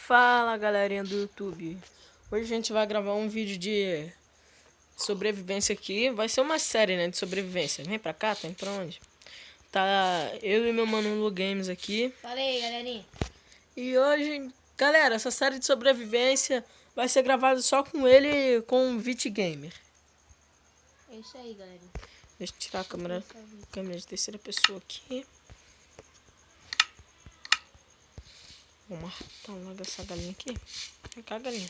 Fala, galerinha do YouTube. Hoje a gente vai gravar um vídeo de sobrevivência aqui. Vai ser uma série, né, de sobrevivência. Vem pra cá, tá indo pra onde? Tá eu e meu mano Lu Games aqui. Fala aí, galerinha. E hoje, galera, essa série de sobrevivência vai ser gravada só com ele e com o Vit Gamer. É isso aí, galerinha. Deixa eu tirar a câmera de terceira pessoa aqui. Vou matar logo essa galinha aqui. Vem cá, galinha.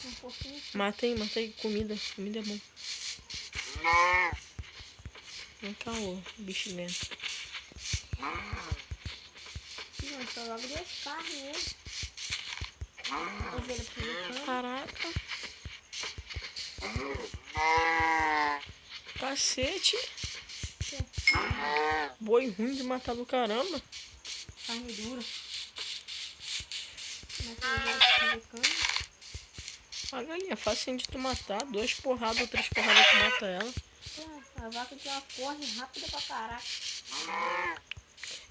Um pouquinho. Matei comida. Comida é bom. Vem cá, ô bicho lento. Não, só logo 2 carnes, né? Ovelha pro Caraca. Cacete. Boi ruim de matar do caramba. carne dura. A galinha é fácil de tu matar. 2 porradas ou 3 porradas tu mata ela. A vaca tem uma corne rápida pra caraca.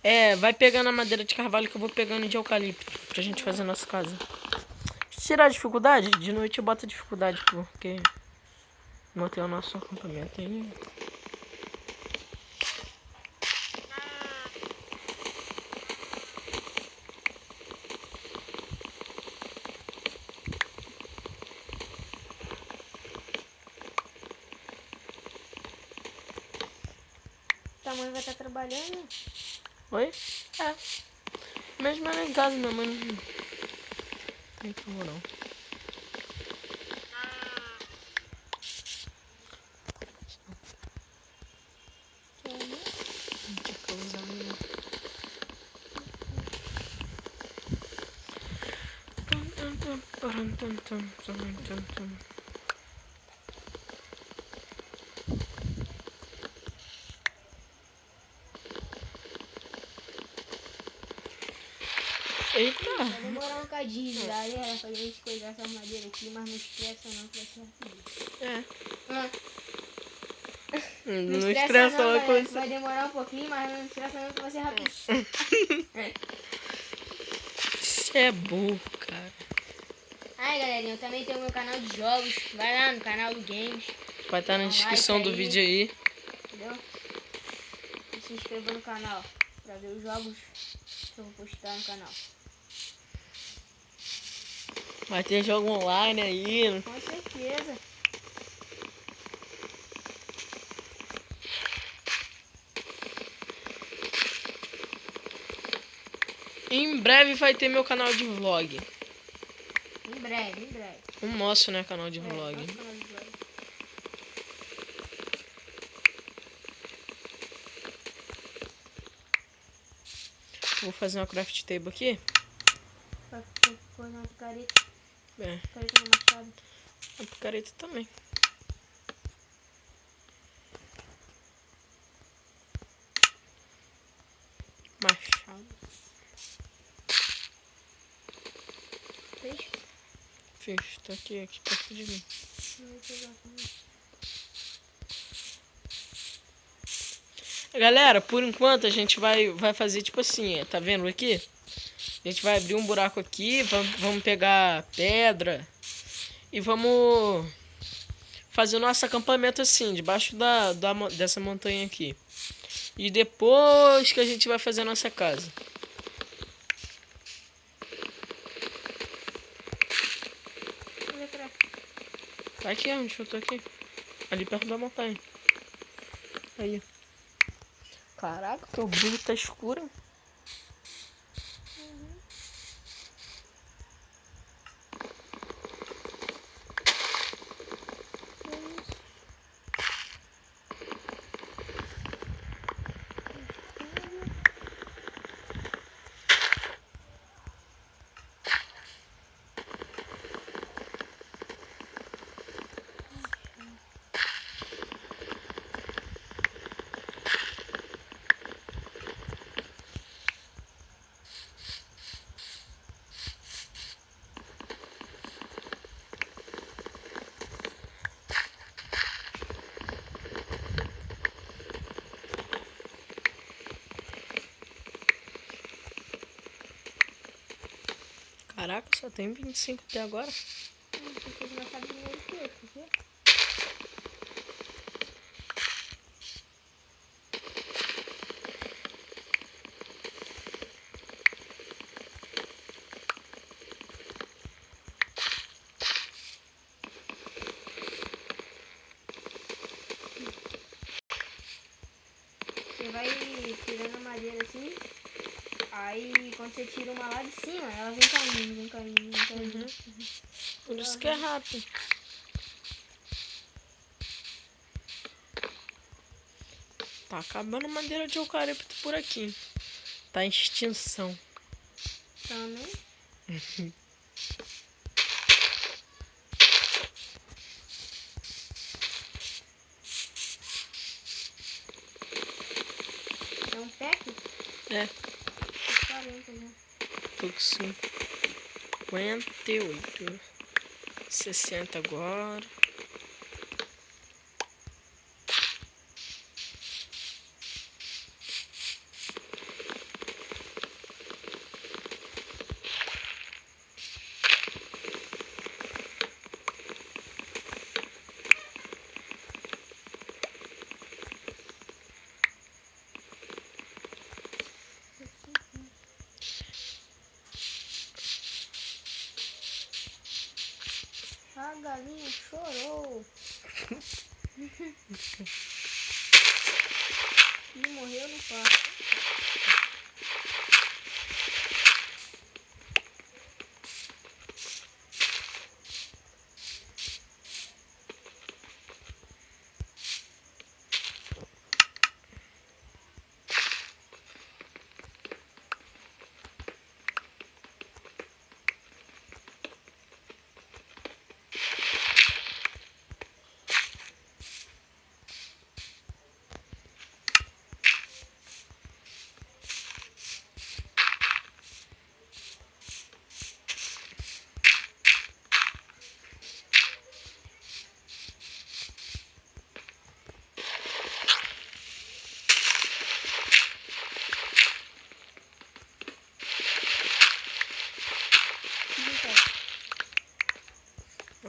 É, vai pegando a madeira de carvalho que eu vou pegando de eucalipto pra gente fazer a nossa casa. Tirar a dificuldade? De noite eu boto a dificuldade porque manter o nosso acampamento aí. Tua mãe vai estar trabalhando? Oi? É. Mesmo ela em casa, minha mãe não tem como não. Eita! Vai demorar um bocadinho, galera, pra gente coisar essa madeira aqui, mas não estressa não, que vai ser rapidinho. Não estressa não, não, galera, vai demorar um pouquinho, mas não estressa não, que vai ser rapidinho. Você é burro, cara. Ai, galerinha, eu também tenho meu canal de jogos. Vai lá no canal do Games, Vai estar na descrição do vídeo aí. entendeu? E se inscreva no canal pra ver os jogos que eu vou postar no canal. Vai ter jogo online aí. Com certeza. Em breve vai ter meu canal de vlog. Em breve, em breve. O nosso, né, canal de vlog. Nosso canal de vlog. Vou fazer uma craft table aqui. Vai pôr uma picareta. É, Picareta no machado. a picareta também. Machado. Fez? Fiz, tá aqui perto de mim. Vou pegar também. Galera, por enquanto a gente vai fazer tipo assim, tá vendo aqui? A gente vai abrir um buraco aqui, vamos pegar pedra e vamos fazer o nosso acampamento assim, debaixo dessa montanha aqui. E depois que a gente vai fazer a nossa casa. Cadê a craft? Tá aqui onde eu tô aqui. Ali perto da montanha. Aí. Caraca, teu brilho tá escuro. Caraca, só tem 25 até agora. Vocês não sabem dinheiro que eu, por quê? Você vai tirando a madeira assim, aí quando você tira uma lá de cima, ela vem caindo, vem caindo, vem caindo. Por isso que é rápido. Tá acabando a madeira de eucalipto por aqui. Tá em extinção. Também. É um pack? É, 40 já. tô com 58. 60 agora. A galinha chorou. E morreu no parto.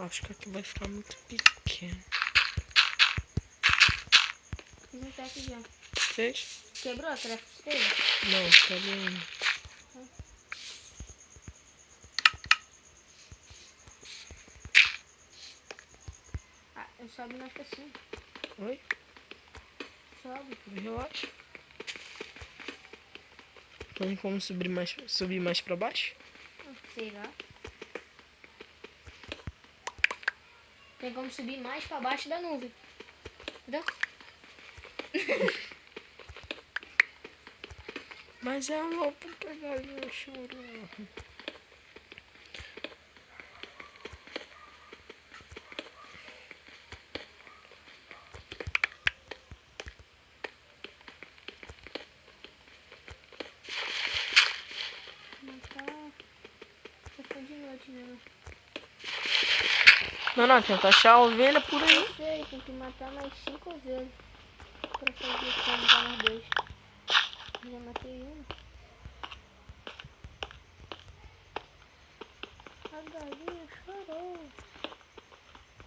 Acho que aqui vai ficar muito pequeno. Fiz um pack já. Fez? Quebrou a craft dele? Não, tá bem. Ah, eu sobe mais pra cima. Oi? Sobe. Relaxa. Tem como subir mais pra baixo? Sei lá. Tem como subir mais pra baixo da nuvem. Entendeu? Mas é uma puta galinha chorou. Matar. Já foi de noite mesmo. Não, tenta achar a ovelha por aí. Eu sei, tem que matar mais 5 ovelhas. Pra fazer como tá mais 2. Já matei uma. A galinha chorou.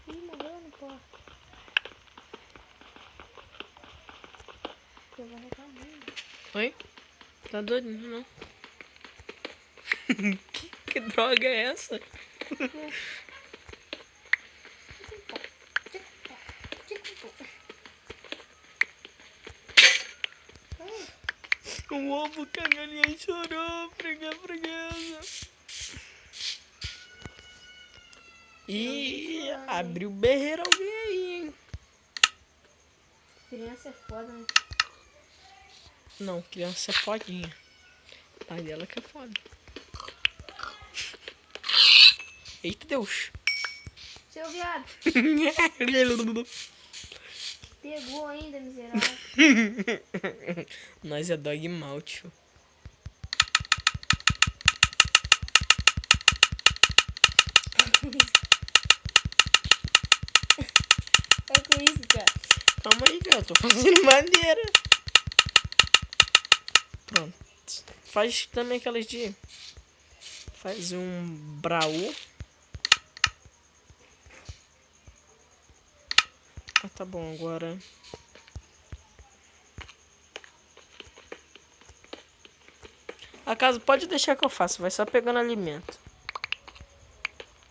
E morreu no porco. Eu vou arrancar muito. Oi? Tá doidinho, não? que droga é essa? O ovo que a galinha chorou, preguiça. Ih, abriu berreira alguém aí, hein? Criança é foda, né? Não, criança é fodinha. Pai dela que é foda. Eita Deus. Seu viado. Pegou ainda, miserável. Nós é dog mal, tio. É com isso, cara. Calma aí, cara. Eu tô fazendo madeira. Pronto. Faz também aquelas de... fazer um baú. Ah, tá bom, agora... A casa pode deixar que eu faço, vai só pegando alimento.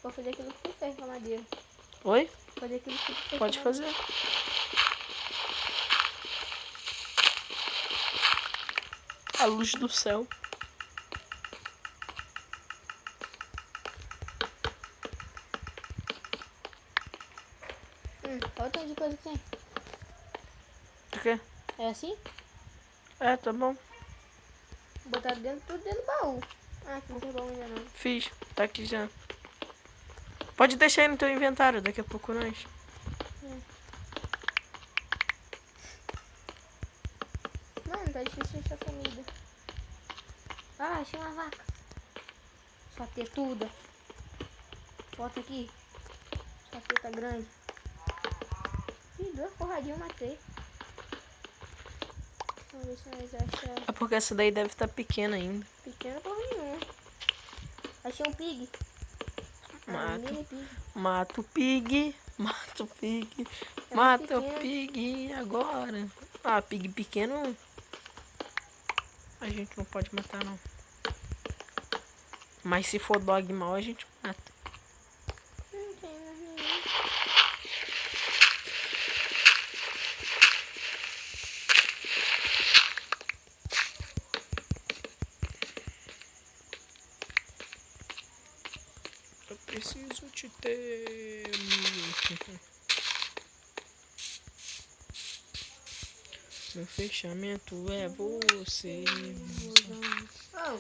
Vou fazer aquilo que tu fez com a madeira. Oi? Vou fazer aquilo que tu fez Pode com a madeira. fazer. A luz do céu. Olha o tanto de coisa que tem. O quê? É assim? É, tá bom. Botar tudo dentro do baú. Ah, que não tem baú ainda não. Fiz. Tá aqui já. Pode deixar aí no teu inventário, daqui a pouco nós. Mano, tá difícil achar comida. Ah, achei uma vaca. Só ter tudo. Bota aqui. Só ter tá grande. Ih, 2 porradinhas eu matei. Vamos ver se nós achamos. É porque essa daí deve estar pequena ainda. Pequena porra nenhuma. Achei um pig. Mini pig. Mata o pig. Mata o pig. É Mata muito o pig agora. Ah, pig pequeno a gente não pode matar não. Mas se for dog mal a gente mata. Não tem mais nenhum. Eu preciso te ter. Meu fechamento é você. Oh,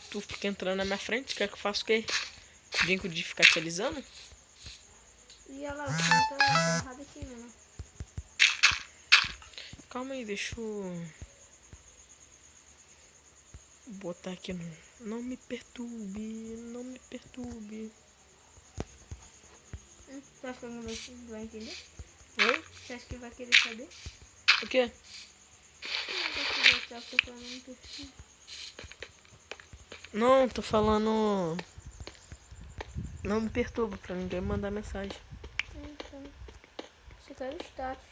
Tu fica entrando na minha frente, quer que eu faça o quê? Brinco de ficar te alisando? e olha lá, o que tá errado aqui, mano. Calma aí, deixa eu botar aqui no... Não me perturbe, não me perturbe. Você acha que alguém vai entender? Oi? Você acha que vai querer saber? O quê? Não, tô falando... Não me perturba pra ninguém mandar mensagem. Então, você quer o status.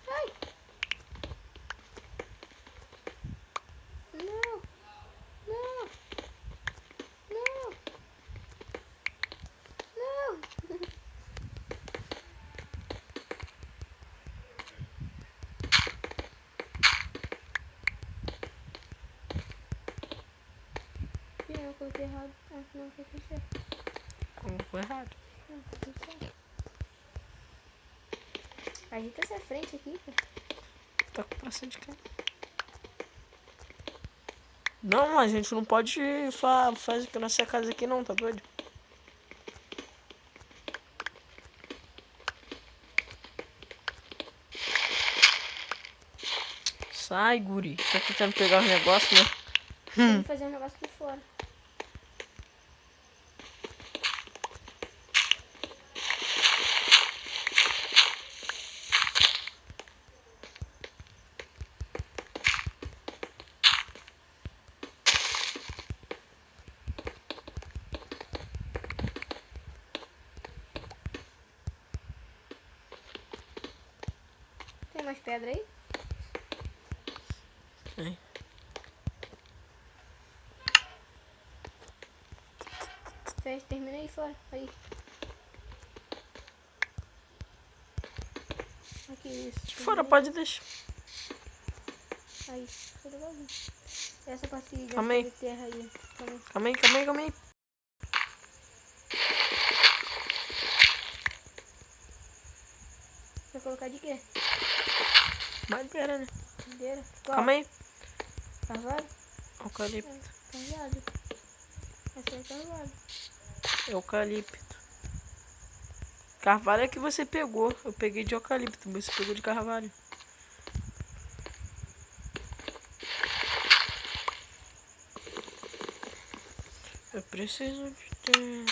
Ai! Não! Não! Não! Não! Eu coloquei errado. Ah, não, coloquei certo. Colocou errado. Não, coloquei certo. Agita essa frente aqui, cara. Tá com pressa de quê? Não, a gente não pode fazer aqui nessa casa aqui não, tá doido? Sai, guri. Tá tentando pegar os negócios, né? Tem que fazer um negócio aqui fora. Tem mais pedra aí? Tem. Fecha, termina aí fora. Aí. Aqui, isso. De fora pode deixar. Aí, tudo vazio. Essa parte de Calma aí. terra aí. Calma aí. Calma aí, calma aí, calma aí. Vai colocar de quê? Madeira, né? Madeira? Qual? Calma aí. Carvalho? Eucalipto. Carvalho. Essa é carvalho. Eucalipto. Carvalho é que você pegou. Eu peguei de eucalipto, você pegou de carvalho. Eu preciso de ter...